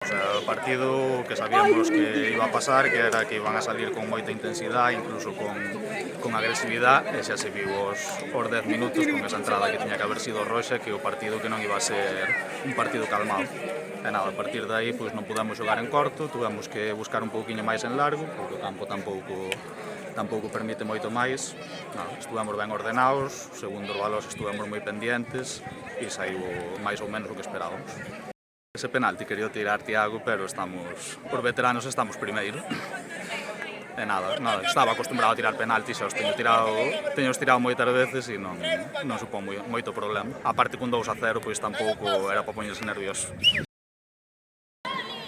O sea, o partido que sabíamos que iba a pasar, que era que iban a salir con moita intensidade, incluso con agresividade, e xa se viu os 10 minutos con esa entrada que tiña que haber sido roxa, que o partido que non iba a ser un partido calmado. E nada, a partir de aí pois non pudemos xogar en corto, tuvemos que buscar un pouquiño máis en largo, porque o campo tampouco permite moito máis. Nada, estuvemos ben ordenados, segundo os balós estuvemos moi pendientes e saiu máis ou menos o que esperábamos. Ese penalti quería tirar Tiago, pero os veteranos estamos primeiro. E nada, estaba acostumbrado a tirar penaltis, xa os teño tirado moitas veces e non supón moito problema. A parte con 2-0, pois tampouco era para poñerse nervioso.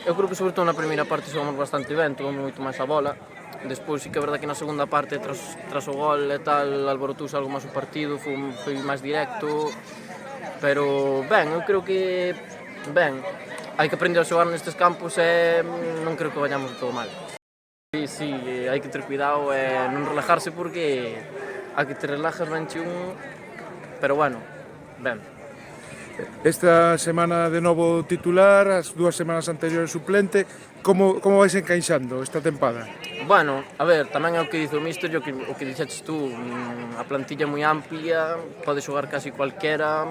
Eu creo que sobre todo na primeira parte xogamos bastante ben, tivemos moito máis a bola. Despois sí que é verdade que na segunda parte, tras o gol e tal, alborotouse algo máis o partido, foi máis directo. Pero ben, eu creo que ben, hai que aprender a xogar nestes campos e non creo que vayamos todo mal. Sí, hai que ter cuidado e non relajarse porque a que te relajas venche pero bueno, ben. Esta semana de novo titular, as 2 semanas anteriores suplente, como vais encaixando esta tempada? Bueno, a ver, tamén é o que dice o míster, o que dixeches tú, a plantilla é moi amplia, pode xogar casi cualquiera.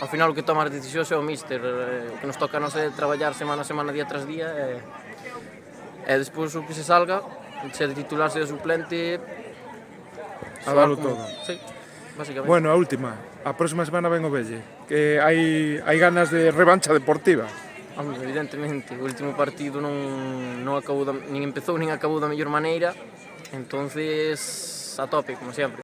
Ao final o que toma as decisións é o míster, o que nos toca a nos é traballar semana a semana, día tras día e despois o que se salga, se de titular, se de suplente, A darlo todo. Sí, básicamente. Bueno, a última, a próxima semana ven o Velle, que hai ganas de revancha deportiva. Hombre, evidentemente, o último partido non acabou, nin empezou nin acabou da mellor maneira, entonces a tope, como sempre.